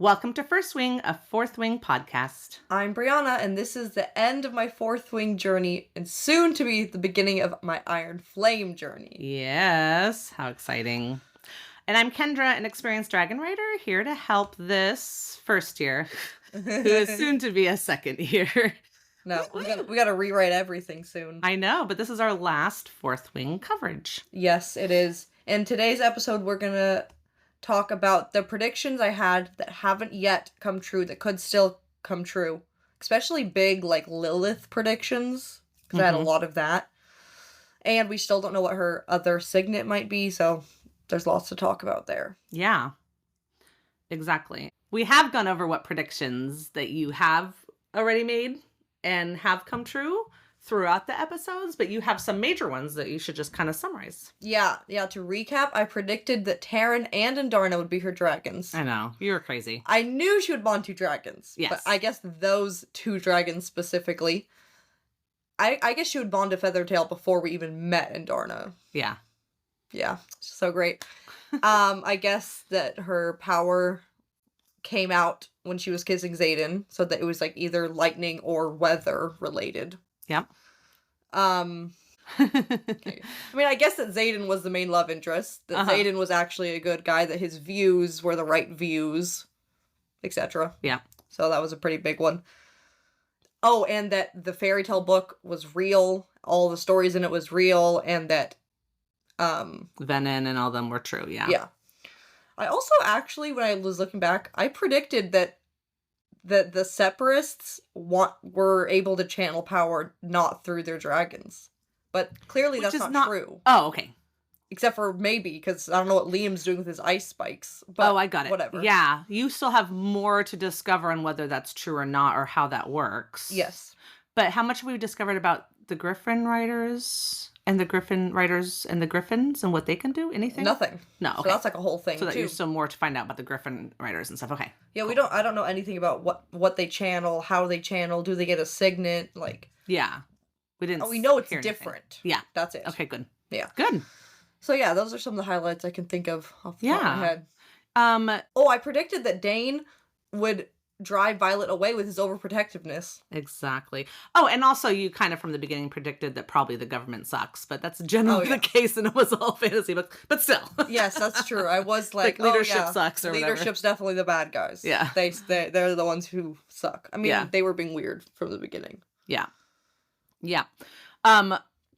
Welcome to First Wing, a Fourth Wing podcast. I'm Brianna, and this is the end of my Fourth Wing journey, and soon to be the beginning of my Iron Flame journey. Yes, how exciting. And I'm Kendra, an experienced dragon rider, here to help this first year, who is soon to be a second year. No, we gotta rewrite everything soon. I know, but this is our last Fourth Wing coverage. Yes, it is. In today's episode, we're gonna talk about the predictions I had that haven't yet come true, that could still come true. Especially big, like, Lilith predictions, because I had a lot of that. And we still don't know what her other signet might be, so there's lots to talk about there. Yeah, exactly. We have gone over what predictions that you have already made and have come true throughout the episodes, but you have some major ones that you should just kind of summarize. Yeah, to recap, I predicted that Taryn and Andarna would be her dragons. I know, you were crazy. I knew she would bond two dragons. Yes. But I guess those two dragons specifically. I guess she would bond to Feathertail before we even met Andarna. Yeah. Yeah, so great. I guess that her power came out when she was kissing Xaden, so that it was like either lightning or weather related. Yep. Okay. I mean, I guess that Xaden was the main love interest, that Xaden was actually a good guy, that his views were the right views, etc. Yeah. So that was a pretty big one. Oh, and that the fairy tale book was real, all the stories in it was real, and that Venin and all them were true, yeah. Yeah. I also actually, when I was looking back, I predicted that the Separatists were able to channel power not through their dragons. But clearly that's not true. Oh, okay. Except for maybe, because I don't know what Liam's doing with his ice spikes. But I got it. Whatever. Yeah, you still have more to discover on whether that's true or not, or how that works. Yes. But how much have we discovered about the Griffin riders and the Griffin riders and the Griffins and what they can do? Anything? Nothing. No, okay. So that's like a whole thing, so that too. there's still more to find out about the Griffin riders and stuff. Okay. Yeah, cool. I don't know anything about what they channel, how they channel, do they get a signet, like... Yeah. We know it's different. Yeah. That's it. Okay, good. Yeah. Good. So yeah, those are some of the highlights I can think of off the top of my head. I predicted that Dane would drive Violet away with his overprotectiveness. Exactly. Oh, and also you kind of from the beginning predicted that probably the government sucks, but that's generally the case, and it was all fantasy books. But still. Yes, that's true. I was like leadership sucks or leadership's whatever. definitely the bad guys. Yeah. They're the ones who suck. I mean, they were being weird from the beginning. Yeah. Yeah.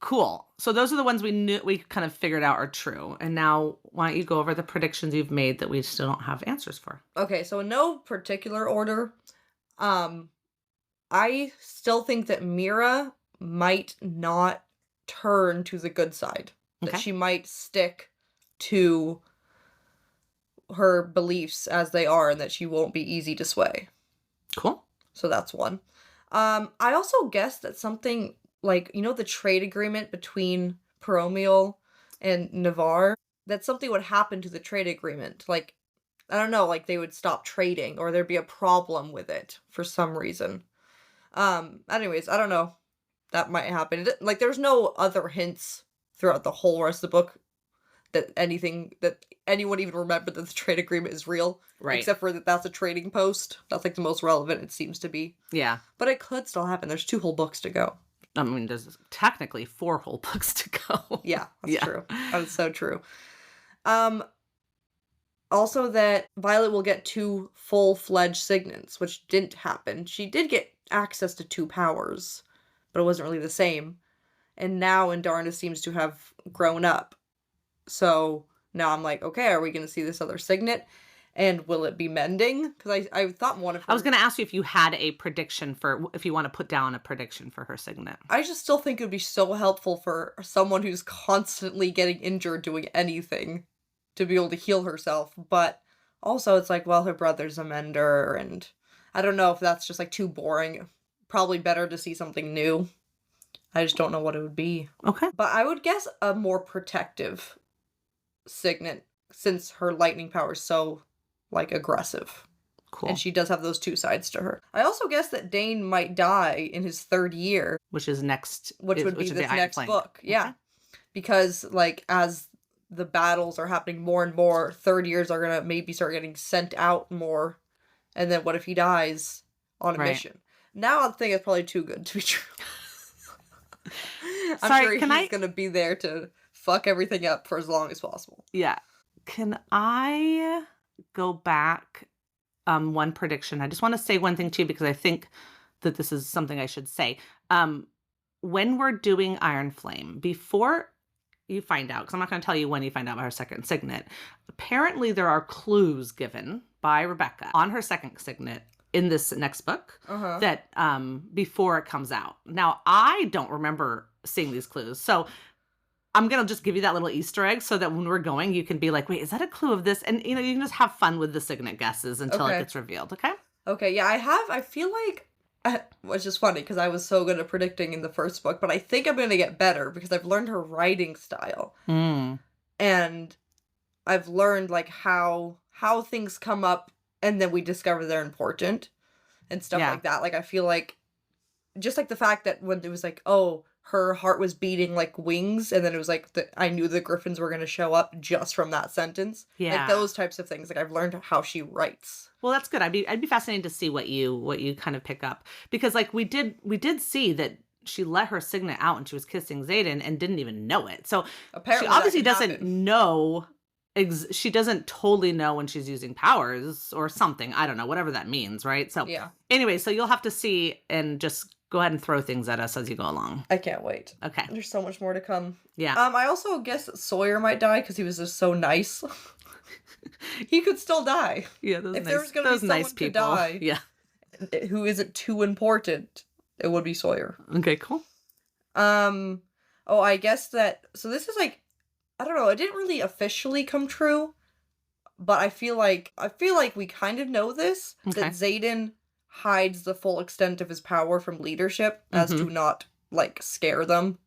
Cool. So those are the ones we kind of figured out are true. And now why don't you go over the predictions you've made that we still don't have answers for? Okay, so in no particular order, I still think that Mira might not turn to the good side. Okay. That she might stick to her beliefs as they are, and that she won't be easy to sway. Cool. So that's one. I also guess that something like, the trade agreement between Paromial and Navarre, that something would happen to the trade agreement. Like, I don't know, like they would stop trading or there'd be a problem with it for some reason. Anyways, I don't know. That might happen. There's no other hints throughout the whole rest of the book that anyone even remembered that the trade agreement is real. Right. Except for that's a trading post. That's like the most relevant it seems to be. Yeah. But it could still happen. There's 2 whole books to go. I mean, there's technically 4 whole books to go. Yeah, that's true. That's so true. Also that Violet will get 2 full-fledged signets, which didn't happen. She did get access to 2 powers, but it wasn't really the same. And now Andarna seems to have grown up. So now I'm like, okay, are we going to see this other signet? And will it be mending? Because I thought one of her... I was going to ask you if you had a prediction if you want to put down a prediction for her signet. I just still think it would be so helpful for someone who's constantly getting injured doing anything to be able to heal herself. But also it's like, well, her brother's a mender, and I don't know if that's just like too boring. Probably better to see something new. I just don't know what it would be. Okay. But I would guess a more protective signet, since her lightning power is so... aggressive. Cool. And she does have those 2 sides to her. I also guess that Dane might die in his 3rd year. Which is next. Which would be this next book. Okay. Yeah. Because, as the battles are happening more and more, 3rd years are going to maybe start getting sent out more And then what if he dies on a Right. mission? Now I think it's probably too good to be true. I'm Sorry, sure can he's I gonna be there to fuck everything up for as long as possible. Yeah. Can I go back one prediction? I just want to say one thing too because I think that this is something I should say. When we're doing Iron Flame, before you find out, because I'm not going to tell you when you find out about her second signet, apparently there are clues given by Rebecca on her second signet in this next book Uh-huh. that before it comes out. Now, I don't remember seeing these clues. So I'm going to just give you that little Easter egg so that when we're going, you can be like, wait, is that a clue of this? And, you know, you can just have fun with the signet guesses until it Okay. gets revealed. Okay. Okay, yeah, I feel like, which is funny because I was so good at predicting in the first book, but I think I'm gonna get better because I've learned her writing style. Mm. And I've learned like how things come up and then we discover they're important and stuff Yeah. like that. Like I feel like just like the fact that when it was like, oh, her heart was beating like wings, and then it was like I knew the griffins were gonna show up just from that sentence. Yeah. Like those types of things. Like I've learned how she writes. Well, that's good. I'd be fascinated to see what you kind of pick up because like we did see that she let her signet out and she was kissing Xaden and didn't even know it. So Apparently she obviously that doesn't happen. know. She doesn't totally know when she's using powers or something. I don't know, whatever that means, right? So Yeah. anyway, so you'll have to see and just go ahead and throw things at us as you go along. I can't wait. Okay. There's so much more to come. Yeah. I also guess that Sawyer might die because he was just so nice. He could still die. Yeah. Those If nice, there was gonna be those someone nice to people. die. Yeah. Who isn't too important, it would be Sawyer. Okay. Cool. Oh, I guess that, so this is like, I don't know, it didn't really officially come true, but I feel like we kind of know this, Okay. that Xaden hides the full extent of his power from leadership as to not, like, scare them,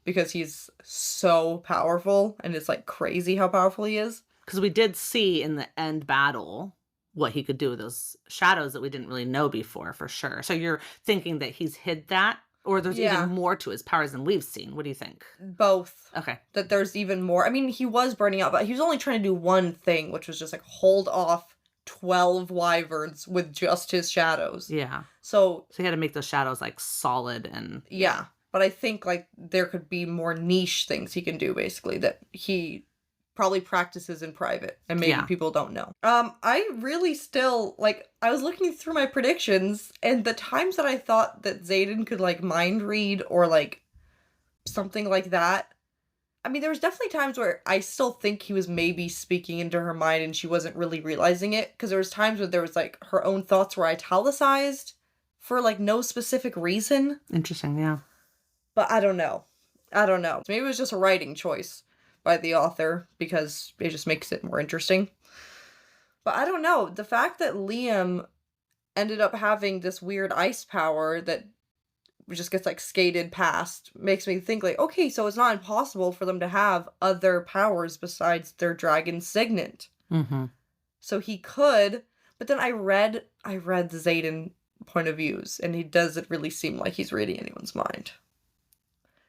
because he's so powerful, and it's, like, crazy how powerful he is. Because we did see in the end battle what he could do with those shadows that we didn't really know before, for sure. So you're thinking that he's hid that, or there's Yeah. even more to his powers than we've seen. What do you think? Both. Okay. That there's even more. I mean, he was burning out, but he was only trying to do one thing, which was just, like, hold off 12 wyverns with just his shadows. Yeah. So, So he had to make those shadows like solid and yeah. But I think, like, there could be more niche things he can do, basically, that he probably practices in private, and maybe Yeah. people don't know. I really still, like, I was looking through my predictions, and the times that I thought that Xaden could, like, mind read or, like, something like that, I mean, there was definitely times where I still think he was maybe speaking into her mind and she wasn't really realizing it, because there was times where there was, like, her own thoughts were italicized for, like, no specific reason. interesting. Yeah. But I don't know. Maybe it was just a writing choice by the author because it just makes it more interesting. But I don't know. The fact that Liam ended up having this weird ice power that just gets like skated past makes me think like, okay, so it's not impossible for them to have other powers besides their dragon signet. Mm-hmm. So he could, but then I read the Xaden point of views, and he doesn't really seem like he's reading anyone's mind.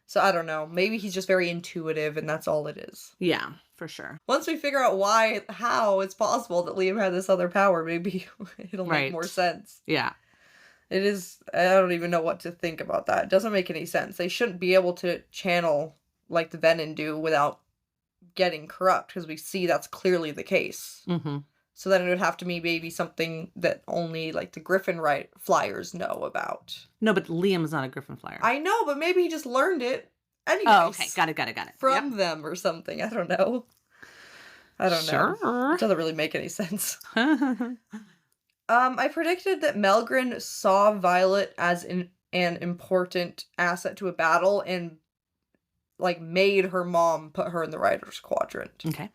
So I don't know. Maybe he's just very intuitive and that's all it is. Yeah, for sure. Once we figure out how it's possible that Liam had this other power, maybe it'll make more Right. sense. Yeah. It is, I don't even know what to think about that. It doesn't make any sense. They shouldn't be able to channel like the Venom do without getting corrupt, because we see that's clearly the case. Mm-hmm. So then it would have to be maybe something that only like the Griffin flyers know about. No, but Liam is not a Griffin flyer. I know, but maybe he just learned it anyways. Oh, okay. Got it. From them or something. I don't know. I don't know. Sure. It doesn't really make any sense. I predicted that Melgren saw Violet as an important asset to a battle and like made her mom put her in the Riders Quadrant. Okay.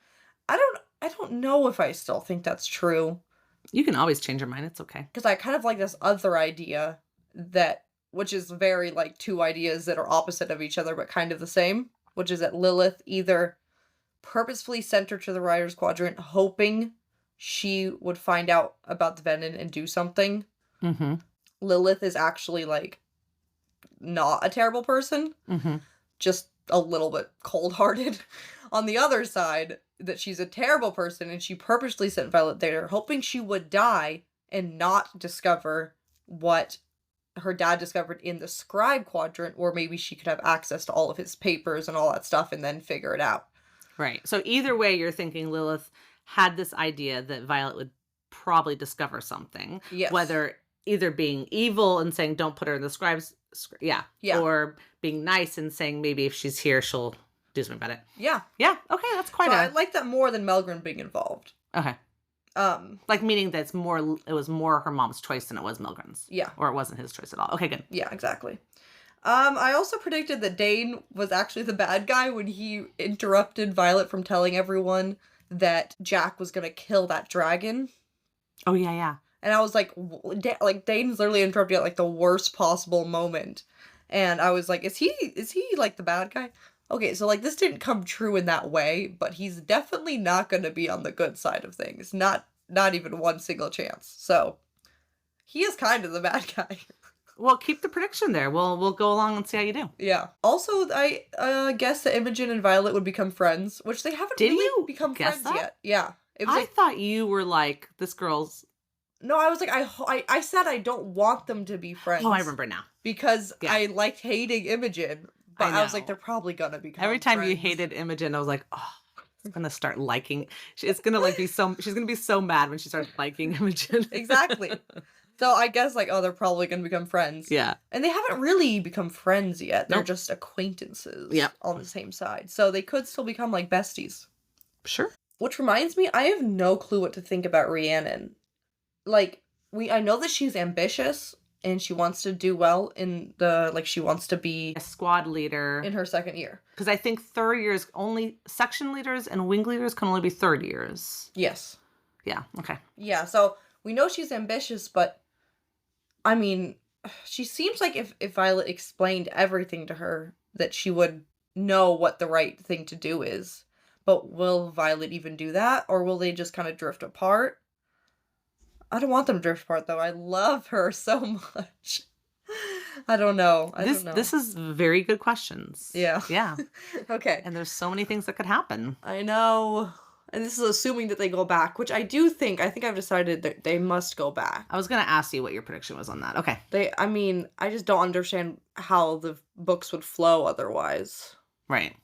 I don't know if I still think that's true, You can always change your mind. It's okay. because I kind of like this other idea which is very like two ideas that are opposite of each other but kind of the same, which is that Lilith either purposefully sent her to the Riders Quadrant hoping she would find out about the Venom and do something. Mm-hmm. Lilith is actually like not a terrible person, Mm-hmm. just a little bit cold-hearted. On the other side, that she's a terrible person and she purposely sent Violet there hoping she would die and not discover what her dad discovered in the scribe quadrant, or maybe she could have access to all of his papers and all that stuff and then figure it out. Right. So either way, you're thinking Lilith had this idea that Violet would probably discover something. Yes. Whether either being evil and saying, don't put her in the scribes. Yeah. Or being nice and saying, maybe if she's here, she'll do something about it. Yeah. Yeah. Okay. That's quite I like that more than Melgren being involved. Okay. Like meaning that it was more her mom's choice than it was Melgren's. Yeah. Or it wasn't his choice at all. Okay, good. Yeah, exactly. I also predicted that Dane was actually the bad guy when he interrupted Violet from telling everyone that Jack was gonna kill that dragon. Oh, yeah, yeah. And I was like, Dane's literally interrupting at, like, the worst possible moment. And I was like, is he, like, the bad guy? Okay, so, like, this didn't come true in that way, but he's definitely not gonna be on the good side of things. Not even one single chance. So, he is kind of the bad guy. Well, keep the prediction there. We'll go along and see how you do. Yeah. Also, I guess that Imogen and Violet would become friends, which they haven't really become friends yet. Yeah. It was I thought you were like, this girl's... No, I was like, I said I don't want them to be friends. Oh, I remember now. Because I liked hating Imogen, but I was like, they're probably gonna become Every time friends. you hated Imogen, I was like, oh, I'm gonna start liking... It's gonna like she's gonna be so mad when she starts liking Imogen. Exactly. So I guess, like, oh, they're probably going to become friends. Yeah. And they haven't really become friends yet. They're just acquaintances on the same side. So they could still become, like, besties. Sure. Which reminds me, I have no clue what to think about Rhiannon. Like, I know that she's ambitious and she wants to do well in she wants to be a squad leader in her second year. Because I think third years, only section leaders and wing leaders can only be third years. Yes. Yeah, okay. Yeah, so we know she's ambitious, but I mean, she seems like if Violet explained everything to her, that she would know what the right thing to do is. But will Violet even do that? Or will they just kind of drift apart? I don't want them to drift apart, though. I love her so much. I don't know. This is very good questions. Yeah. Yeah. Okay. And there's so many things that could happen. I know. And this is assuming that they go back, which I think I've decided that they must go back. I was going to ask you what your prediction was on that. Okay. I just don't understand how the books would flow otherwise. Right.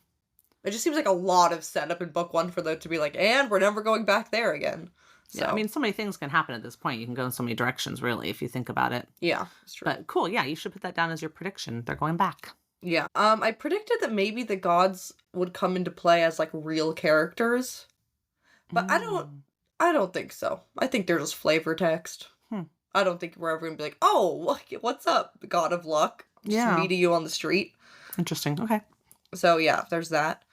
It just seems like a lot of setup in book one for them to be like, and we're never going back there again. So. Yeah, I mean, so many things can happen at this point. You can go in so many directions, really, if you think about it. Yeah, that's true. But cool, yeah, you should put that down as your prediction. They're going back. Yeah. I predicted that maybe the gods would come into play as, like, real characters. But I don't think so. I think they're just flavor text. I don't think we're ever going to be like, oh, what's up, God of Luck? Just meeting you on the street. Interesting. Okay. So, yeah, there's that.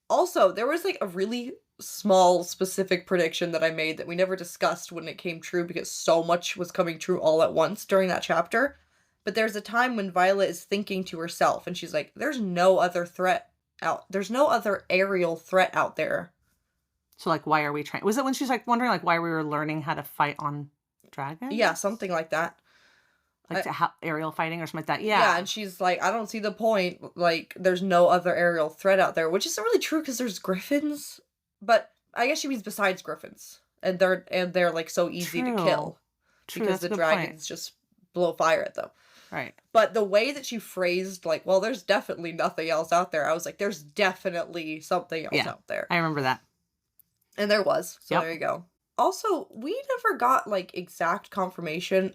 Also, there was, like, a really small, specific prediction that I made that we never discussed when it came true because so much was coming true all at once during that chapter. But there's a time when Violet is thinking to herself, and she's like, there's no other threat out. There's no other aerial threat out there. So, like, why are we trying? Was it when she's, like, wondering, like, why we were learning how to fight on dragons? Yeah, something like that. Like aerial fighting or something like that. Yeah. Yeah, and she's like, I don't see the point. Like, there's no other aerial threat out there, which isn't really true because there's griffins. But I guess she means besides griffins. And they're like, so easy to kill. True, because the dragons just blow fire at them. Right. But the way that she phrased, like, well, there's definitely nothing else out there. I was like, there's definitely something else out there. I remember that. And there was. So there you go. Also, we never got, like, exact confirmation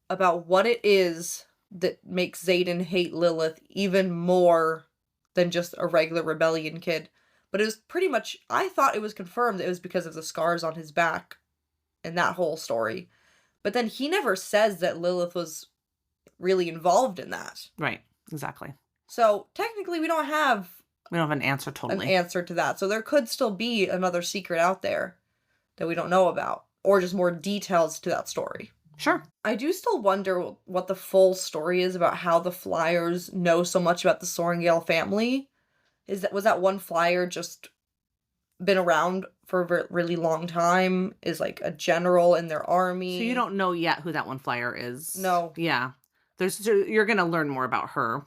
about what it is that makes Xaden hate Lilith even more than just a regular rebellion kid. But it was pretty much, I thought it was confirmed that it was because of the scars on his back and that whole story. But then he never says that Lilith was really involved in that. Right. Exactly. So technically we don't have an answer totally. An answer to that. So there could still be another secret out there that we don't know about. Or just more details to that story. Sure. I do still wonder what the full story is about how the Flyers know so much about the Sorrengail family. Was that one Flyer just been around for a really long time? Is like a general in their army? So you don't know yet who that one Flyer is? No. Yeah. You're going to learn more about her.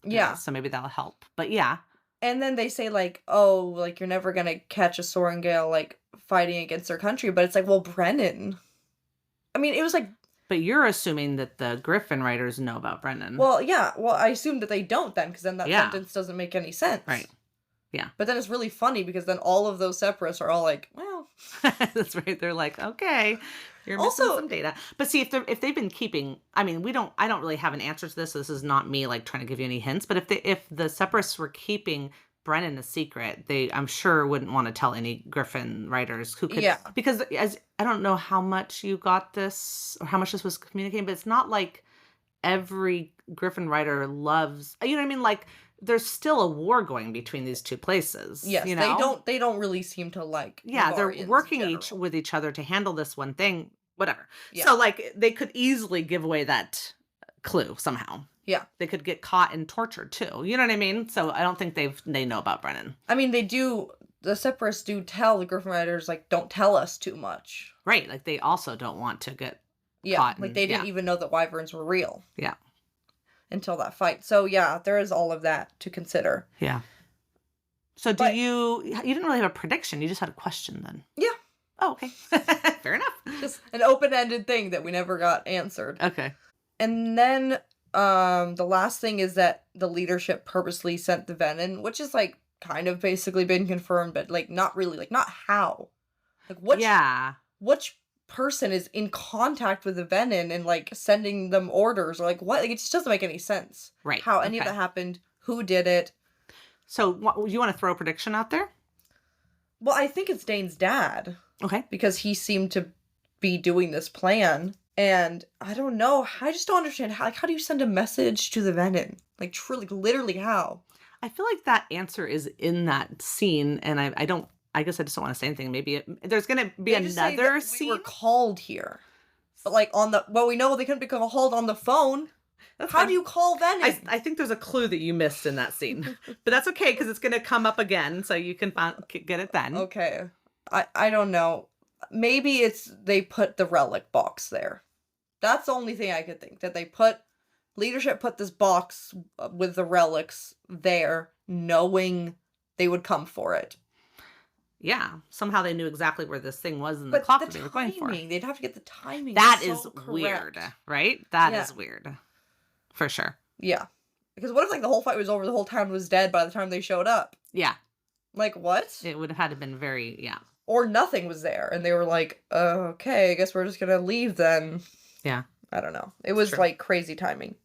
Yeah. So maybe that'll help. But yeah. And then they say, like, oh, like, you're never going to catch a Sorrengail, like, fighting against their country. But it's like, well, Brennan. I mean, it was like, But you're assuming that the Griffin writers know about Brennan. well, yeah, well, I assume that they don't then, because then that Yeah. sentence doesn't make any sense. Right. Yeah. But then it's really funny because then all of those Separatists are all like, well, That's right. They're like, okay, you're missing Also- some data. But see, if they've been keeping, I mean, I don't really have an answer to this. So this is not me like trying to give you any hints. But if the Separatists were keeping Brennan a secret, I'm sure wouldn't want to tell any Griffin writers who could. Yeah. Because as I don't know how much you got this or how much this was communicating, but it's not like every Griffin writer loves. You know what I mean? Like there's still a war going between these two places. yes, you know? they don't really seem to like. Yeah, they're Navarians in working general. with each other to handle this one thing, whatever. Yeah. So like they could easily give away that clue somehow. Yeah. They could get caught and tortured too. You know what I mean? So I don't think they know about Brennan. I mean, the Separatists do tell the Griffin writers, like, don't tell us too much. Right. Like they also don't want to get Yeah, caught like and- they didn't yeah. even know that wyverns were real. Yeah. Until that fight. So yeah, there is all of that to consider. Yeah. So But- you didn't really have a prediction, you just had a question then. Yeah. Oh, okay. Fair enough. Just an open-ended thing that we never got answered. Okay. And then the last thing is that the leadership purposely sent the venom, which is like kind of basically been confirmed, but like not really, like not how. Like which person is in contact with the venom and like sending them orders or like what? Like it just doesn't make any sense. Right. How any of Okay. that happened, who did it. So you want to throw a prediction out there? Well, I think it's Dane's dad Okay. because he seemed to be doing this plan. And I don't know. I just don't understand how do you send a message to the venom? Like truly, literally how? I feel like that answer is in that scene, and I guess I just don't want to say anything. Maybe there's going to be They just say another that scene. we were called here. But like we know they couldn't become called on the phone. That's How fine. do you call venom? I think there's a clue that you missed in that scene, but that's okay because it's going to come up again, so you can get it then. Okay. I don't know. Maybe it's they put the relic box there. That's the only thing I could think. That leadership put this box with the relics there, knowing they would come for it. Yeah, somehow they knew exactly where this thing was in the But clock the that they were going for. timing, they'd have to get the timing. That so is correct. weird, right? That is Yeah. weird, for sure. Yeah. Because what if like the whole fight was over, the whole town was dead by the time they showed up? Yeah, Like what? it would have had to been very Or nothing was there, and they were like, okay, I guess we're just gonna leave then. Yeah. I don't know. It was True. like crazy timing.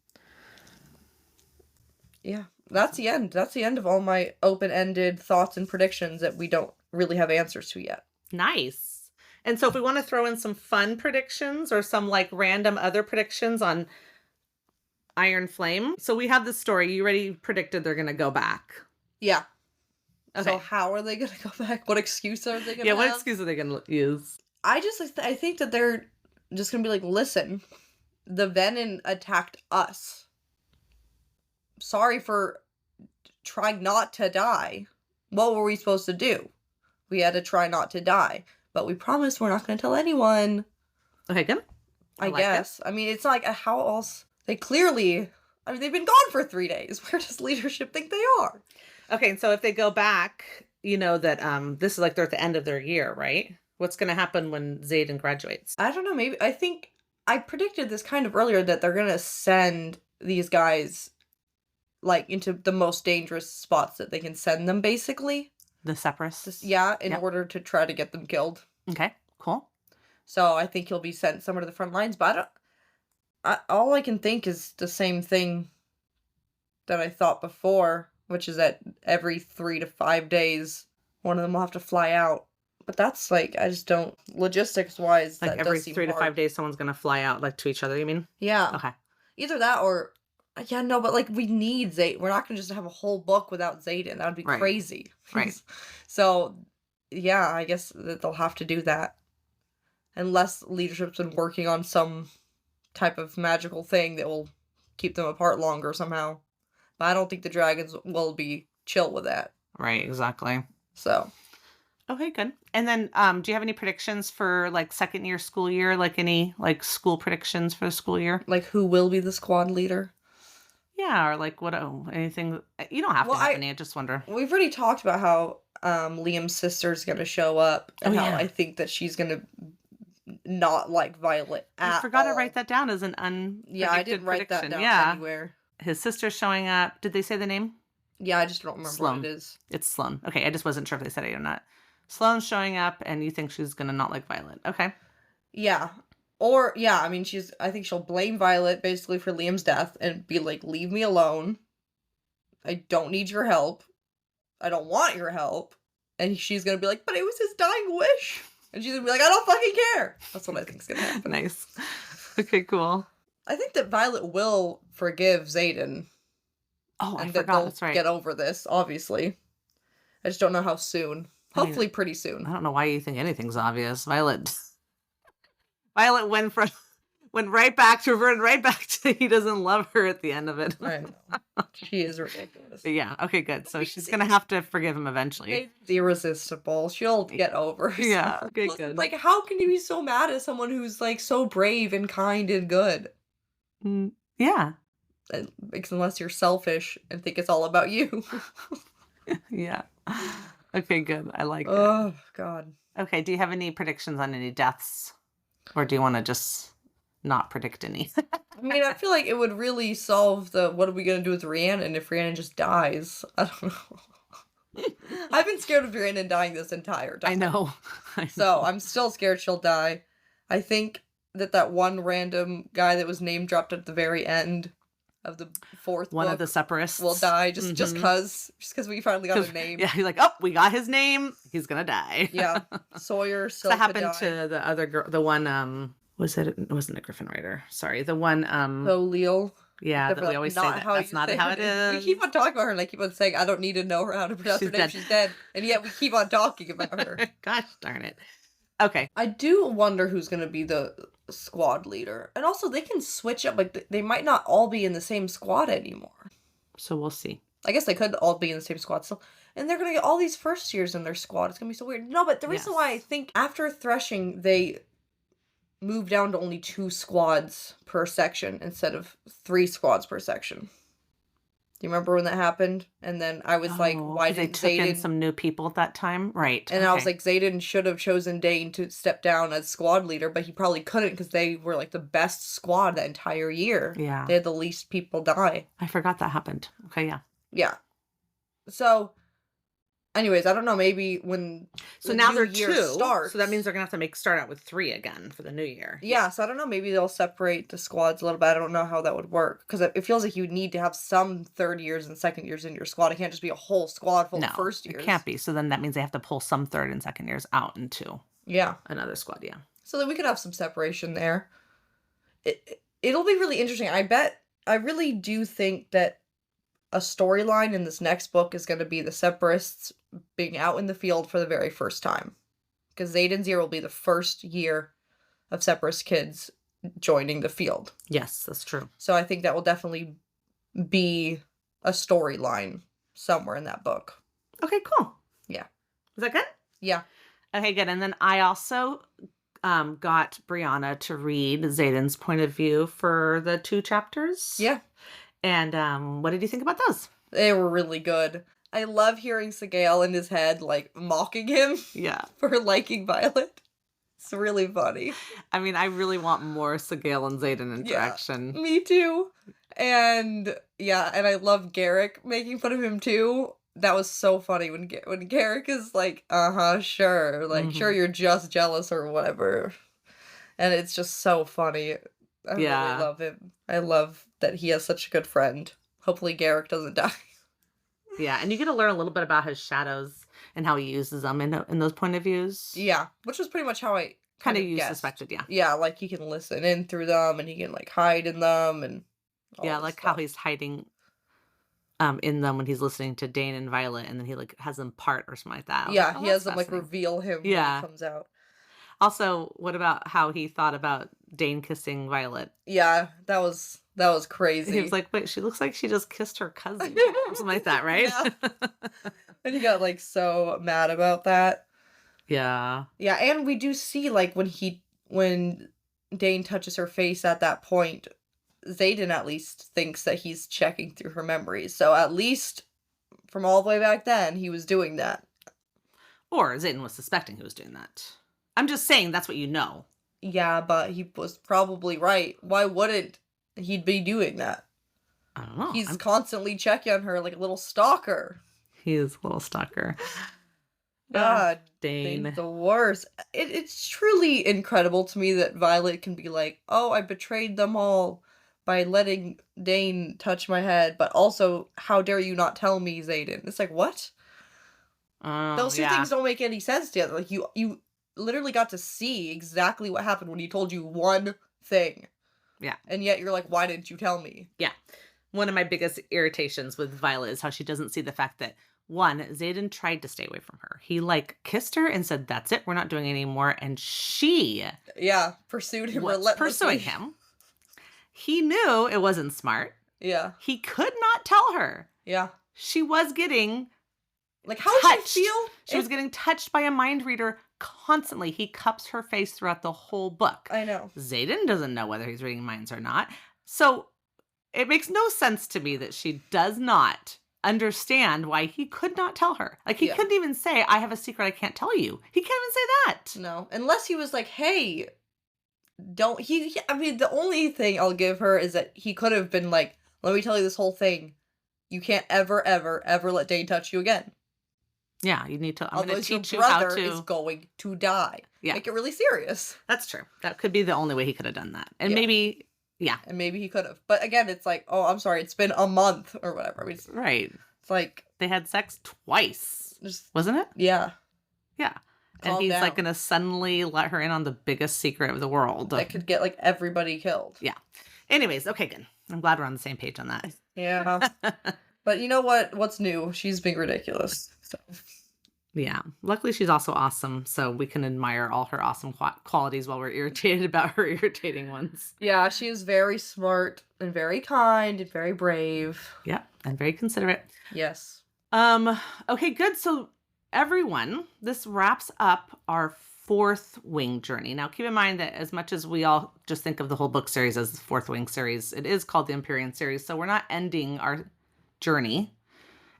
Yeah. That's the end. That's the end of all my open-ended thoughts and predictions that we don't really have answers to yet. Nice. And so if we want to throw in some fun predictions or some like random other predictions on Iron Flame. So we have this story. You already predicted they're going to go back. Yeah. Okay. So how are they gonna go back? What excuse are they gonna Yeah, what have? excuse are they going to use? I think that they're just gonna be like, listen, the Venom attacked us. Sorry for trying not to die. What were we supposed to do? We had to try not to die. But we promised we're not gonna tell anyone. Okay, good. I like it. guess. I mean, it's like, how else? They've been gone for 3 days. Where does leadership think they are? Okay, so if they go back, you know that this is like they're at the end of their year, right? What's going to happen when Xaden graduates? I don't know, maybe, I think, I predicted this kind of earlier that they're gonna send these guys, like, into the most dangerous spots that they can send them, basically. The Separatists? Yeah, in Yep. order to try to get them killed. Okay, cool. So I think he'll be sent somewhere to the front lines, but all I can think is the same thing that I thought before, which is that every 3 to 5 days, one of them will have to fly out. But that's like, I just don't, logistics wise, Like that every does seem 3 to 5 hard. days, someone's going to fly out like to each other, you mean? Yeah. Okay. Either that or, yeah, no, but like we need Zayden. We're not going to just have a whole book without Zayden. That would be Right. crazy. Right. So, yeah, I guess that they'll have to do that. Unless leadership's been working on some type of magical thing that will keep them apart longer somehow. But I don't think the dragons will be chill with that. Right, exactly. So, Okay, good. And then do you have any predictions for like second year school year? Like any like school predictions for the school year? like, who will be the squad leader? Yeah, or like anything. You don't have Well, to have any. I just wonder. We've already talked about how Liam's sister's going to show up and Oh, how yeah. I think that she's going to not like Violet I at forgot to all. write that down as an unpredicted Yeah, I didn't write that prediction. down Yeah. anywhere. His sister's showing up. Did they say the name? Yeah, I just don't remember Sloane. what it is. It's Sloane. Okay, I just wasn't sure if they said it or not. Sloane's showing up, and you think she's gonna not like Violet. Okay. Yeah. Or, yeah, I mean, I think she'll blame Violet basically for Liam's death and be like, leave me alone. I don't need your help. I don't want your help. And she's gonna be like, but it was his dying wish. And she's gonna be like, I don't fucking care. That's what I think's gonna happen. Nice. Okay, cool. I think that Violet will forgive Xaden. Oh, I And that forgot. they'll That's right. get over this, obviously. I just don't know how soon. I mean, Hopefully pretty soon. I don't know why you think anything's obvious. Violet went right back to he doesn't love her at the end of it. I know. She is ridiculous. But yeah, okay, good. So she's gonna have to forgive him eventually. Xaden's irresistible. She'll get over herself. Yeah, okay, good. Like, how can you be so mad at someone who's, like, so brave and kind and good? Yeah. Unless you're selfish and think it's all about you. Yeah. Okay, good. I like it. Oh, God. Okay, do you have any predictions on any deaths? Or do you want to just not predict any? I mean, I feel like it would really solve the what are we gonna do with Rhiannon if Rhiannon just dies? I don't know. I've been scared of Rhiannon dying this entire time. I know. So I'm still scared she'll die. I think that one random guy that was name dropped at the very end of the fourth One book of the Separists will die just cause we finally got a name. Yeah, you're like, oh, we got his name. He's gonna die. Yeah. Sawyer still That could happened die. to the other girl. The one, it wasn't a Griffin Rider. Sorry, the one, Leal. yeah, that we always say that. That's not how it is. We keep on talking about her and I keep on saying, I don't need to know how to pronounce her She's name. dead. She's dead. And yet we keep on talking about her. Gosh darn it. Okay. I do wonder who's going to be the squad leader. And also, they can switch up. Like, they might not all be in the same squad anymore. So we'll see. I guess they could all be in the same squad still. And they're going to get all these first years in their squad. It's going to be so weird. No, but the reason why I think after Threshing, they moved down to only 2 squads per section instead of 3 squads per section. Do you remember when that happened? And then I was like, why they didn't took in Xaden... some new people at that time? Right. And I was like, Xaden should have chosen Dane to step down as squad leader, but he probably couldn't because they were like the best squad that entire year. Yeah. They had the least people die. I forgot that happened. Okay, yeah. Yeah. So, anyways, I don't know, maybe when So the now new they're year 2. starts, So that means they're going to have to start out with 3 again for the new year. Yeah, so I don't know, maybe they'll separate the squads a little bit. I don't know how that would work. Because it feels like you need to have some third years and second years in your squad. It can't just be a whole squad full of first years. It can't be. So then that means they have to pull some third and second years out into another squad, yeah. So that we could have some separation there. It'll be really interesting. I really do think that a storyline in this next book is going to be the Separatists being out in the field for the very first time. Because Xaden's year will be the first year of Separatist kids joining the field. Yes, that's true. So I think that will definitely be a storyline somewhere in that book. Okay, cool. Yeah. Is that good? Yeah. Okay, good. And then I also got Brianna to read Xaden's point of view for the 2 chapters. Yeah. And what did you think about those? They were really good. I love hearing Sigale in his head, like, mocking him Yeah. for liking Violet. It's really funny. I mean, I really want more Sigale and Xaden interaction. Yeah, me too. And, yeah, and I love Garrick making fun of him, too. That was so funny when Garrick is like, sure. Like, sure, you're just jealous or whatever. And it's just so funny. I really love him. I love that he has such a good friend. Hopefully Garrick doesn't die. Yeah, and you get to learn a little bit about his shadows and how he uses them in those point of views. Yeah, which was pretty much how I kind of guessed. suspected, yeah. Yeah, like he can listen in through them and he can like hide in them and yeah, like how he's hiding in them when he's listening to Dane and Violet, and then he like has them part or something like that. Yeah, he has them like reveal him when he comes out. Also, what about how he thought about Dane kissing Violet? Yeah, that was crazy. He was like, wait, she looks like she just kissed her cousin. Something like that, right? Yeah. And he got like so mad about that. Yeah. Yeah, and we do see like when Dane touches her face at that point, Xaden at least thinks that he's checking through her memories. So at least from all the way back then, he was doing that. Or Xaden was suspecting he was doing that. I'm just saying that's what you know. Yeah, but he was probably right. Why wouldn't he be doing that? I don't know. He's constantly checking on her like a little stalker. He is a little stalker. God, Dane. Dane's the worst. It's truly incredible to me that Violet can be like, oh, I betrayed them all by letting Dane touch my head, but also, how dare you not tell me, Xaden? It's like, what? Oh, Those two yeah. things don't make any sense together. Like, you literally got to see exactly what happened when he told you one thing. Yeah. And yet you're like, why didn't you tell me? Yeah. One of my biggest irritations with Violet is how she doesn't see the fact that, one, Xaden tried to stay away from her. He, like, kissed her and said, that's it, we're not doing it anymore. And she Yeah, pursued him was relentlessly. pursuing him. He knew it wasn't smart. Yeah, He could not tell her. yeah. She was getting Like, how does touched. she feel? She was getting touched by a mind reader constantly. He cups her face throughout the whole book. I know. Xaden doesn't know whether he's reading minds or not. So it makes no sense to me that she does not understand why he could not tell her. Like, he Yeah. couldn't even say, I have a secret I can't tell you. He can't even say that. No, unless he was like, hey, don't I mean, the only thing I'll give her is that he could have been like, let me tell you this whole thing. You can't ever, ever, ever let Dane touch you again. Yeah, you need to. I'm going to Otherwise, your teach you how brother to. is going to die. Yeah. Make it really serious. That's true. That could be the only way he could have done that. And Yeah. maybe, yeah. And maybe he could have. But again, it's like, oh, I'm sorry, it's been a month or whatever. I mean, Right. it's like, They had sex twice, just, wasn't it? yeah. Yeah. And Calm he's down. like going to suddenly let her in on the biggest secret of the world. That could get like everybody killed. Yeah. Anyways, okay, good. I'm glad we're on the same page on that. Yeah. But you know what? What's new? She's being ridiculous. So. Yeah. Luckily, she's also awesome, so we can admire all her awesome qualities while we're irritated about her irritating ones. Yeah, she is very smart and very kind and very brave. Yeah, and very considerate. Yes. Okay, good. So everyone, this wraps up our Fourth Wing journey. Now, keep in mind that as much as we all just think of the whole book series as the Fourth Wing series, it is called the Empyrean series, so we're not ending our journey.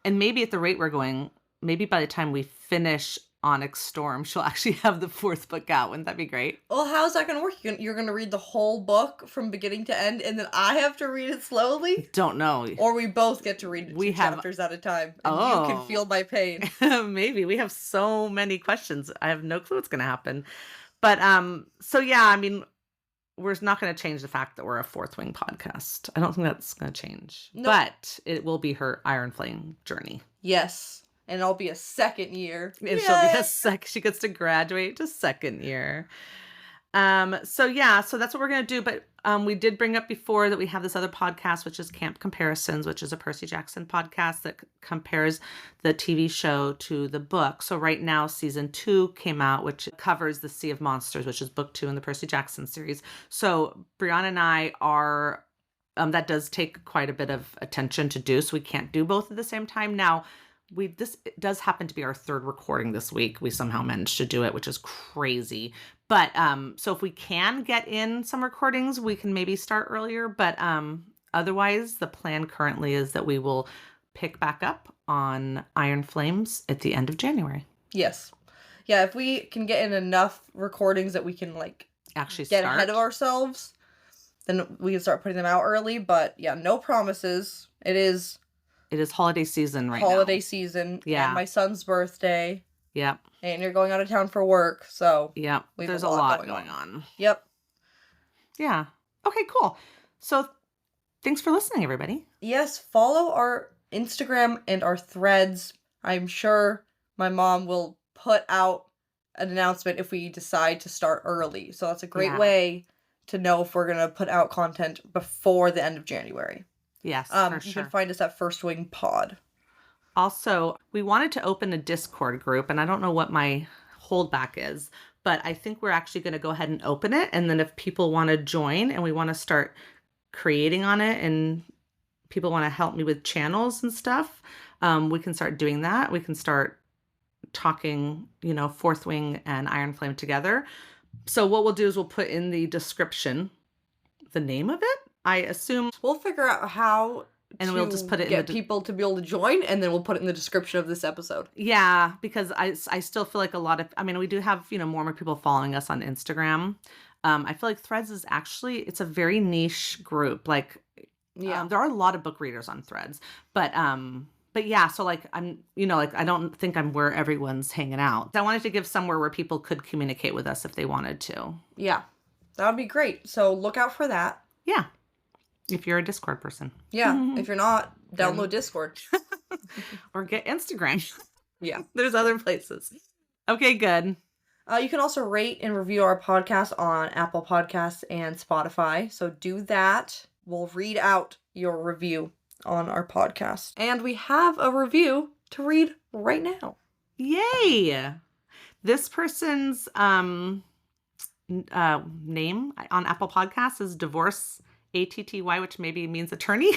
And maybe at the rate we're going, maybe by the time we finish Onyx Storm, she'll actually have the fourth book out. Wouldn't that be great? Well, how's that going to work? You're going to read the whole book from beginning to end, and then I have to read it slowly? Don't know. Or we both get to read it We two have- chapters at a time, and you Oh. can feel my pain. Maybe. We have so many questions. I have no clue what's going to happen. But so yeah, I mean, we're not going to change the fact that we're a Fourth Wing podcast. I don't think that's going to change. No. But it will be her Iron Flame journey. Yes. And I'll be a second year. And she'll be Yay! she gets to graduate to second year. So yeah, so that's what we're gonna do. But we did bring up before that we have this other podcast, which is Camp Comparisons, which is a Percy Jackson podcast that compares the TV show to the book. So right now, season 2 came out, which covers the Sea of Monsters, which is book 2 in the Percy Jackson series. So Brianna and I are that does take quite a bit of attention to do, so we can't do both at the same time. Now, this does happen to be our third recording this week. We somehow managed to do it, which is crazy. But so if we can get in some recordings, we can maybe start earlier. But otherwise, the plan currently is that we will pick back up on Iron Flames at the end of January. Yes. Yeah, if we can get in enough recordings that we can, like, Actually get start. ahead of ourselves, then we can start putting them out early. But yeah, no promises. It is holiday season right now. holiday season. Yeah. And my son's birthday. Yep. And you're going out of town for work. So, Yep. We have There's a a lot lot going going on. yep. Yeah. Okay, cool. So thanks for listening, everybody. Yes, follow our Instagram and our threads. I'm sure my mom will put out an announcement if we decide to start early. So that's a great Yeah. way to know if we're going to put out content before the end of January. Yes, for You sure. can find us at First Wing Pod. Also, we wanted to open a Discord group, and I don't know what my holdback is, but I think we're actually going to go ahead and open it. And then if people want to join and we want to start creating on it and people want to help me with channels and stuff, we can start doing that. We can start talking, Fourth Wing and Iron Flame together. So what we'll do is we'll put in the description the name of it. I assume, We'll figure out how and to we'll just put it in get the people to be able to join, and then we'll put it in the description of this episode. Yeah, because I still feel like we do have, more and more people following us on Instagram. I feel like Threads is actually, it's a very niche group. Like, Yeah. there are a lot of book readers on Threads, but yeah, so like like I don't think I'm where everyone's hanging out. I wanted to give somewhere where people could communicate with us if they wanted to. Yeah. That would be great. So look out for that. Yeah. If you're a Discord person. Yeah. If you're not, download Discord. Or get Instagram. Yeah. There's other places. Okay, good. You can also rate and review our podcast on Apple Podcasts and Spotify. So do that. We'll read out your review on our podcast. And we have a review to read right now. Yay! This person's name on Apple Podcasts is Divorce ATTY, which maybe means attorney.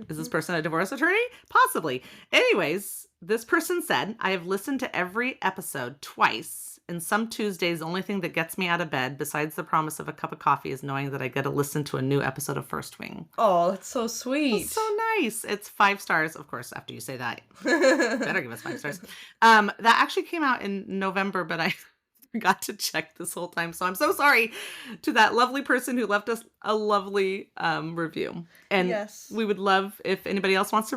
Is this person a divorce attorney? Possibly. Anyways, this person said, I have listened to every episode twice, and some Tuesdays, the only thing that gets me out of bed, besides the promise of a cup of coffee, is knowing that I get to listen to a new episode of First Wing. Oh, that's so sweet. That's so nice. It's 5 stars, of course, after you say that. Better give us 5 stars. That actually came out in November, but I forgot to check this whole time. So I'm so sorry to that lovely person who left us a lovely review. And Yes. we would love if anybody else wants to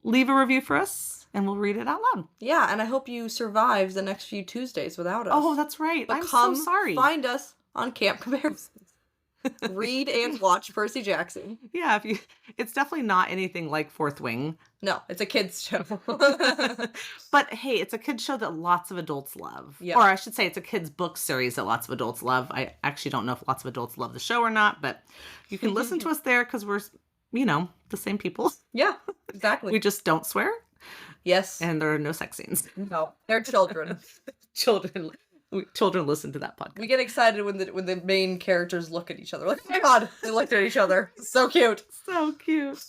leave a review for us, and we'll read it out loud. Yeah, and I hope you survive the next few Tuesdays without us. Oh, that's right. But I'm come so sorry. find us on Camp Comparisons. Read and watch Percy Jackson. Yeah, it's definitely not anything like Fourth Wing. No, it's a kids show. But hey, it's a kids show that lots of adults love. Yeah. Or I should say it's a kids book series that lots of adults love. I actually don't know if lots of adults love the show or not, but you can listen to us there because we're, the same people. Yeah, exactly. We just don't swear, Yes. and there are no sex scenes. No, they're children. Children listen to that podcast. We get excited when the main characters look at each other. Like, oh my god, they looked at each other. So cute. So cute.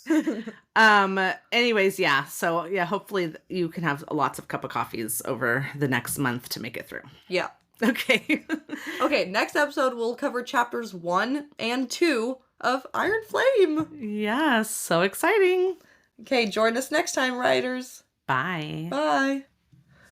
Anyways, yeah. So yeah, hopefully you can have lots of cup of coffees over the next month to make it through. Yeah. Okay. Okay, next episode we'll cover chapters 1 and 2 of Iron Flame. Yes, so exciting. Okay, join us next time, writers. Bye. Bye.